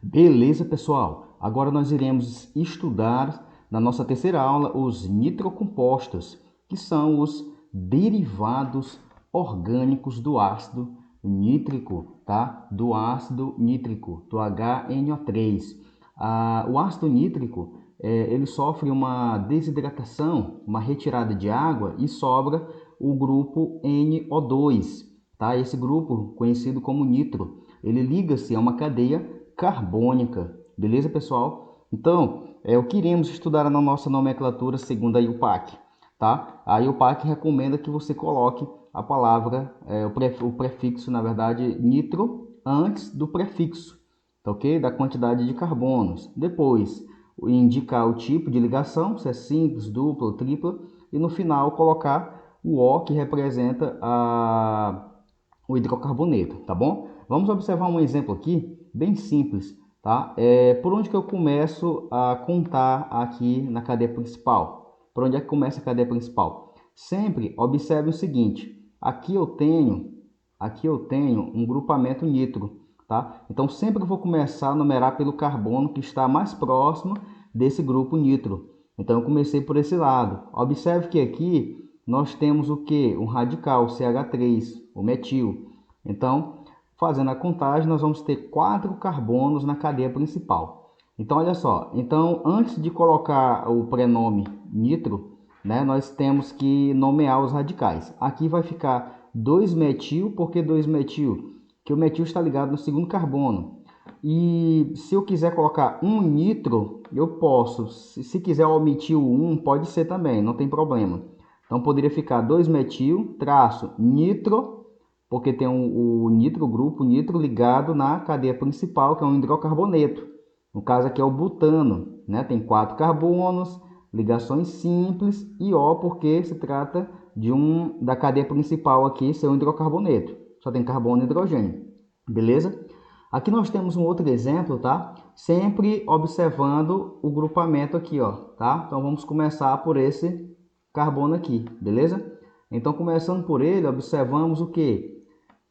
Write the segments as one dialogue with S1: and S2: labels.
S1: Beleza, pessoal? Agora nós iremos estudar na nossa terceira aula os nitrocompostos, que são os derivados orgânicos do ácido nítrico, tá? Do ácido nítrico, do HNO3. O ácido nítrico, ele sofre uma desidratação, uma retirada de água e sobra o grupo NO2, tá? Esse grupo, conhecido como nitro, ele liga-se a uma cadeia carbônica, beleza, pessoal? Então, é o que iremos estudar na nossa nomenclatura segundo a IUPAC, tá? A IUPAC recomenda que você coloque a palavra, o prefixo, na verdade, nitro, antes do prefixo, tá ok? Da quantidade de carbonos. Depois, indicar o tipo de ligação, se é simples, dupla ou tripla, e no final colocar o O, que representa o hidrocarboneto, tá bom? Vamos observar um exemplo aqui, bem simples, tá? Por onde que eu começo a contar aqui na cadeia principal? Por onde é que começa a cadeia principal? Sempre observe o seguinte, aqui eu tenho um grupamento nitro, tá? Então sempre vou começar a numerar pelo carbono que está mais próximo desse grupo nitro. Então eu comecei por esse lado. Observe que aqui nós temos o que? Um radical, CH3, o metil. Então, fazendo a contagem, nós vamos ter 4 carbonos na cadeia principal. Então, olha só. Então, antes de colocar o prenome nitro, né, nós temos que nomear os radicais. Aqui vai ficar 2-metil, por que 2-metil? Porque o metil está ligado no segundo carbono. E se eu quiser colocar um nitro, eu posso. Se quiser omitir o 1, pode ser também, não tem problema. Então poderia ficar 2-metil, traço, nitro, porque tem o nitro, o grupo nitro ligado na cadeia principal, que é um hidrocarboneto. No caso aqui é o butano, né? Tem 4 carbonos, ligações simples, e O porque se trata da cadeia principal aqui, ser um hidrocarboneto. Só tem carbono e hidrogênio, beleza? Aqui nós temos um outro exemplo, tá? Sempre observando o grupamento aqui, ó, tá? Então vamos começar por esse carbono aqui, beleza? Então começando por ele, observamos o quê?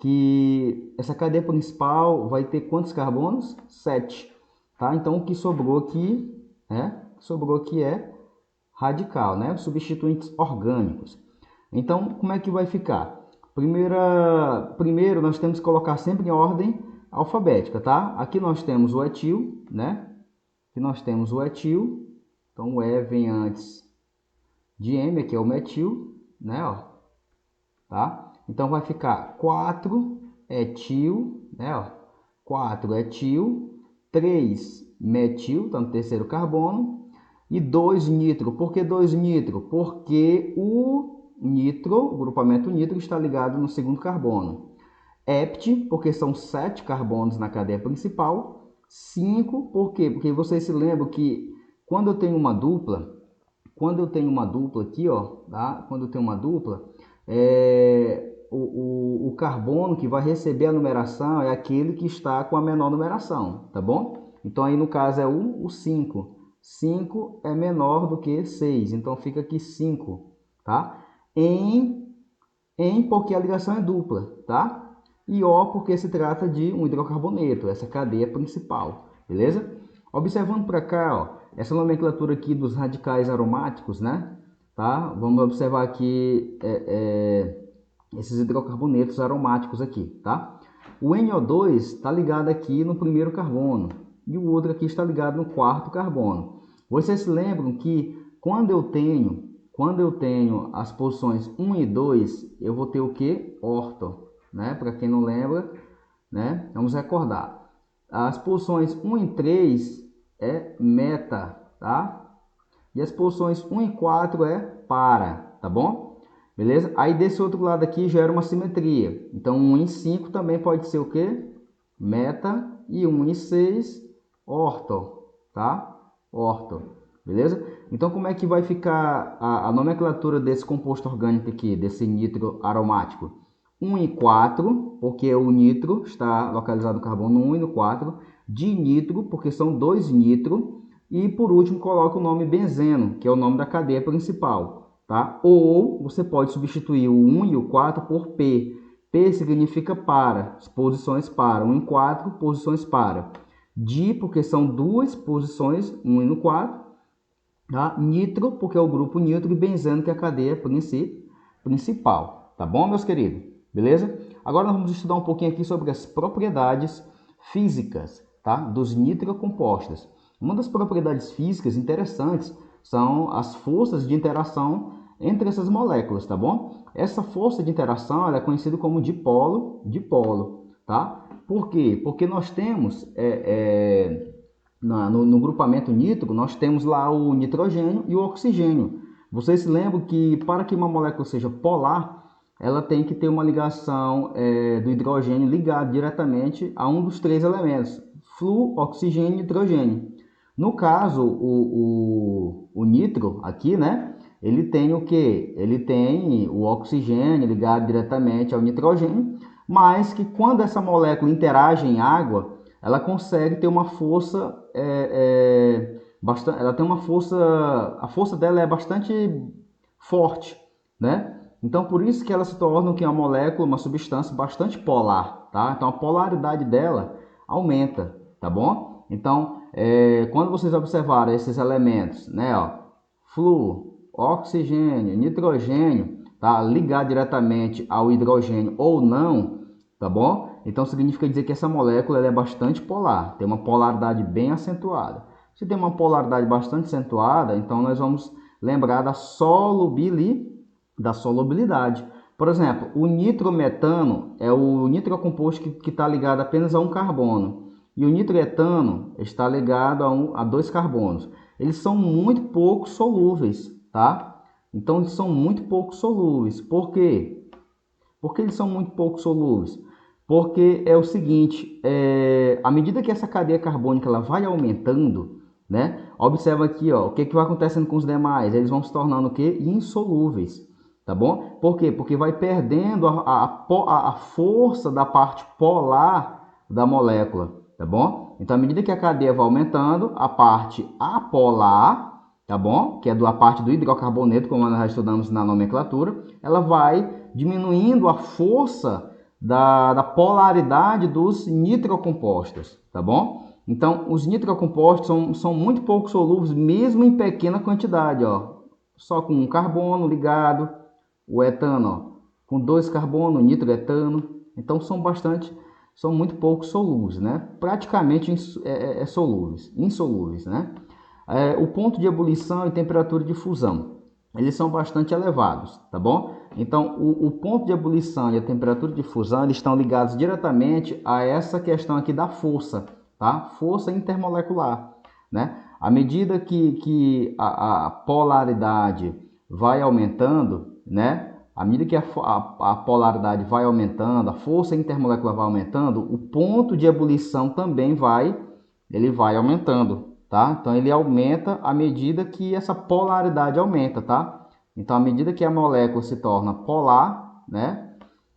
S1: Que essa cadeia principal vai ter quantos carbonos? 7, tá? Então o que sobrou aqui, é radical, né? Substituintes orgânicos. Então como é que vai ficar? Primeiro nós temos que colocar sempre em ordem alfabética, tá? Aqui nós temos o etil, né? Aqui nós temos o etil, então o E vem antes de M, aqui é o metil, né? Ó, tá? Então vai ficar 4 etil, né? Ó, 4 etil, 3 metil, tá no terceiro carbono, e 2 nitro. Por que 2 nitro? Porque o nitro, o grupamento nitro, está ligado no segundo carbono. Hept, porque são 7 carbonos na cadeia principal. 5, por quê? Porque vocês se lembram que quando eu tenho uma dupla aqui, ó, tá? Quando eu tenho uma dupla, o carbono que vai receber a numeração é aquele que está com a menor numeração, tá bom? Então aí no caso é o 5. 5 é menor do que 6, então fica aqui 5, tá? Em porque a ligação é dupla, tá? E O porque se trata de um hidrocarboneto, essa cadeia principal, beleza? Observando para cá, ó, essa nomenclatura aqui dos radicais aromáticos, né? Tá? Vamos observar aqui esses hidrocarbonetos aromáticos aqui, tá? O NO2 está ligado aqui no primeiro carbono e o outro aqui está ligado no quarto carbono. Vocês se lembram que quando eu tenho as posições 1 e 2, eu vou ter o que? Orto, né? Para quem não lembra, né? Vamos recordar. As posições 1 e 3 é meta, tá? E as posições 1 e 4 é para, tá bom? Beleza? Aí desse outro lado aqui gera uma simetria. Então 1 e 5 também pode ser o que? Meta, e 1 e 6 orto, tá? Orto, beleza? Então como é que vai ficar a nomenclatura desse composto orgânico aqui, desse nitro aromático? 1 e 4, porque o nitro está localizado no carbono 1 e no 4. Dinitro, porque são 2 nitro. E por último, coloca o nome benzeno, que é o nome da cadeia principal, tá? Ou você pode substituir o 1 e o 4 por P. P significa para, posições para. 1 e 4, posições para. Di, porque são duas posições, 1 e no 4. Tá? Nitro, porque é o grupo nitro, e benzeno, que é a cadeia principal. Tá bom, meus queridos? Beleza? Agora nós vamos estudar um pouquinho aqui sobre as propriedades físicas, tá? Dos nitrocompostos. Uma das propriedades físicas interessantes são as forças de interação entre essas moléculas, tá bom? Essa força de interação ela é conhecida como dipolo, tá? Por quê? Porque nós temos no grupamento nitro, nós temos lá o nitrogênio e o oxigênio. Vocês se lembram que para que uma molécula seja polar, ela tem que ter uma ligação do hidrogênio ligado diretamente a um dos três elementos, flúor, oxigênio e nitrogênio. No caso, o nitro aqui, né? Ele tem o que? Ele tem o oxigênio ligado diretamente ao nitrogênio, mas que quando essa molécula interage em água, ela consegue ter uma força bastante, ela tem uma força, a força dela é bastante forte, né? Então por isso que ela se torna uma molécula, uma substância bastante polar, tá? Então a polaridade dela aumenta, tá bom? Então quando vocês observarem esses elementos, né, ó, flúor, oxigênio, nitrogênio, tá, ligado diretamente ao hidrogênio ou não, tá bom? Então significa dizer que essa molécula ela é bastante polar, tem uma polaridade bem acentuada. Se tem uma polaridade bastante acentuada, então nós vamos lembrar da solubilidade. Por exemplo, o nitrometano é o nitrocomposto que está ligado apenas a um carbono. E o nitroetano está ligado a dois carbonos. Eles são muito pouco solúveis, tá? Então eles são muito pouco solúveis. Por quê? Por que eles são muito pouco solúveis? Porque é o seguinte, à medida que essa cadeia carbônica ela vai aumentando, né? Observa aqui, ó, o que vai acontecendo com os demais? Eles vão se tornando o quê? Insolúveis, tá bom? Por quê? Porque vai perdendo a força da parte polar da molécula, tá bom? Então, à medida que a cadeia vai aumentando, a parte apolar, tá bom? Que é a parte do hidrocarboneto, como nós já estudamos na nomenclatura, ela vai diminuindo a força da polaridade dos nitrocompostos, tá bom? Então, os nitrocompostos são muito pouco solúveis, mesmo em pequena quantidade, ó. Só com um carbono ligado, o etano, ó, com dois carbonos, nitroetano. Então, são muito pouco solúveis, né? Praticamente insolúveis, né? O ponto de ebulição e temperatura de fusão, eles são bastante elevados, tá bom? Então, o ponto de ebulição e a temperatura de fusão, eles estão ligados diretamente a essa questão aqui da força, tá? Força intermolecular, né? À medida que a polaridade vai aumentando, né? À medida que a polaridade vai aumentando, a força intermolecular vai aumentando, o ponto de ebulição também vai aumentando, tá? Então ele aumenta à medida que essa polaridade aumenta, tá? Então à medida que a molécula se torna polar, né?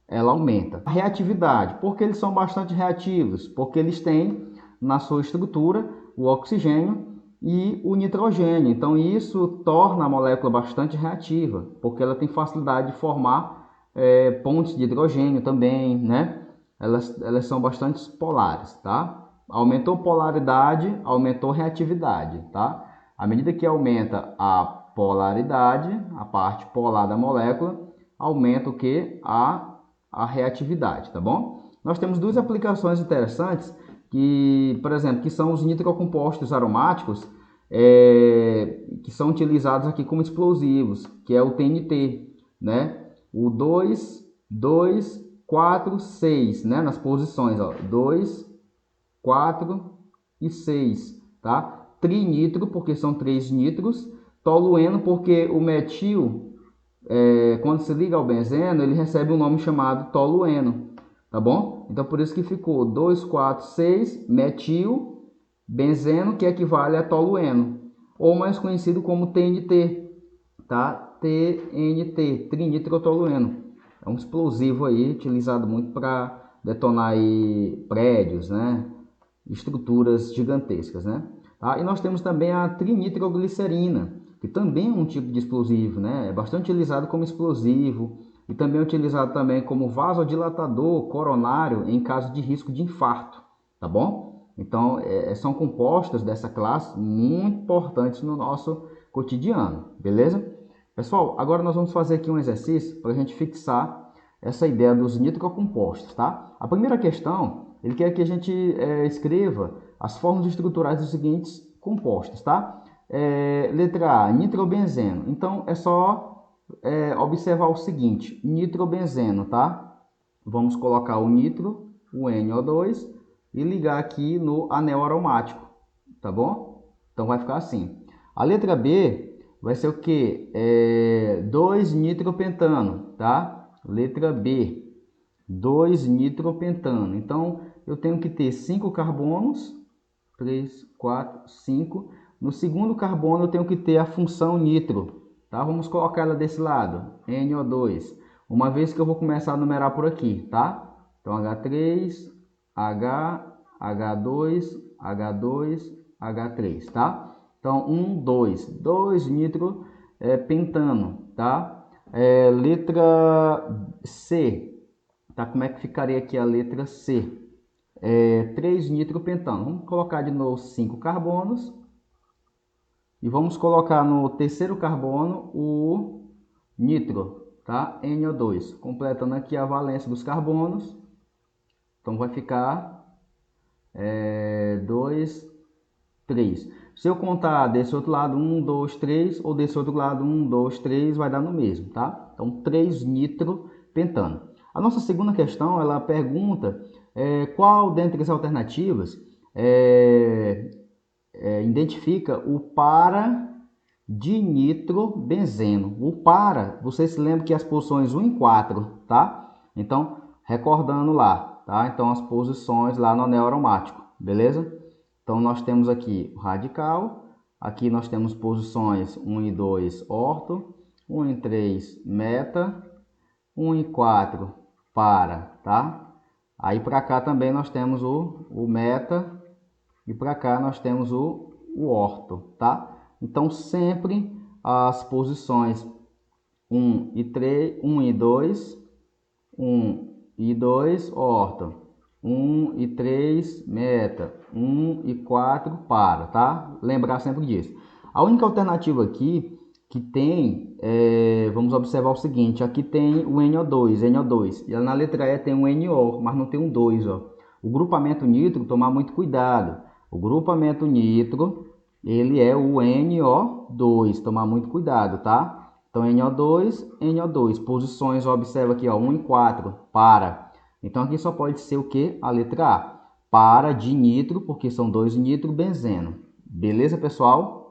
S1: Ela aumenta. A reatividade, porque eles são bastante reativos, porque eles têm na sua estrutura o oxigênio e o nitrogênio. Então isso torna a molécula bastante reativa, porque ela tem facilidade de formar pontes de hidrogênio também, né? Elas são bastante polares, tá? Aumentou polaridade, aumentou reatividade, tá? À medida que aumenta a polaridade, a parte polar da molécula, aumenta o que? A reatividade, tá bom? Nós temos duas aplicações interessantes que, por exemplo, que são os nitrocompostos aromáticos, que são utilizados aqui como explosivos, que é o TNT, né? O 2, 2, 4, 6, né? Nas posições, ó, 2, 4 e 6, tá? Trinitro, porque são 3 nitros. Tolueno, porque o metil, quando se liga ao benzeno, ele recebe um nome chamado tolueno, tá bom? Então, por isso que ficou 2, 4, 6, metil, benzeno, que equivale a tolueno, ou mais conhecido como TNT, tá? TNT, trinitrotolueno. É um explosivo aí, utilizado muito para detonar aí prédios, né? Estruturas gigantescas, né? Tá? E nós temos também a trinitroglicerina, que também é um tipo de explosivo, né? É bastante utilizado como explosivo e também é utilizado também como vasodilatador coronário em caso de risco de infarto, tá bom? Então, são compostos dessa classe muito importantes no nosso cotidiano, beleza? Pessoal, agora nós vamos fazer aqui um exercício para a gente fixar essa ideia dos nitrocompostos, tá? A primeira questão, ele quer que a gente escreva as fórmulas estruturais dos seguintes compostos, tá? Letra A, nitrobenzeno. Então, é só observar o seguinte, nitrobenzeno, tá? Vamos colocar o nitro, o NO2, e ligar aqui no anel aromático, tá bom? Então, vai ficar assim. A letra B vai ser o que? 2-nitropentano, tá? Letra B, 2-nitropentano. Então, eu tenho que ter 5 carbonos, 3, 4, 5. No segundo carbono, eu tenho que ter a função nitro, tá? Vamos colocar ela desse lado, NO2. Uma vez que eu vou começar a numerar por aqui, tá? Então, H3, H2, H2, H3, tá? Então, 1, 2, 2-nitropentano, tá? Letra C, tá? Como é que ficaria aqui a letra C? 3-nitropentano. Vamos colocar de novo 5 carbonos. E vamos colocar no terceiro carbono o nitro, tá? NO2. Completando aqui a valência dos carbonos. Então, vai ficar 2, 3. Se eu contar desse outro lado 1, 2, 3, ou desse outro lado 1, 2, 3, vai dar no mesmo, tá? Então, 3-nitropentano. A nossa segunda questão, ela pergunta qual dentre as alternativas identifica o para-dinitrobenzeno. O para, vocês se lembram que as posições 1 e 4, tá? Então, recordando lá, tá? Então, as posições lá no anel aromático, beleza? Então, nós temos aqui o radical, aqui nós temos posições 1 e 2 orto, 1 e 3 meta, 1 e 4 para, tá? Aí para cá também nós temos o meta e para cá nós temos o orto, tá? Então, sempre as posições 1 e 3, 1 e 2, 1 e 2 orto, 1 e 3 meta, 1 e 4 para, tá? Lembrar sempre disso. A única alternativa aqui que tem, vamos observar o seguinte, aqui tem o NO2, e na letra E tem um NO, mas não tem um 2, ó. O grupamento nitro, tomar muito cuidado. O grupamento nitro, ele é o NO2, tomar muito cuidado, tá? Então, NO2, NO2, posições, observa aqui, ó, 1 e 4, para. Então, aqui só pode ser o que? A letra A, para de nitro, porque são 2 nitrobenzeno. Beleza, pessoal?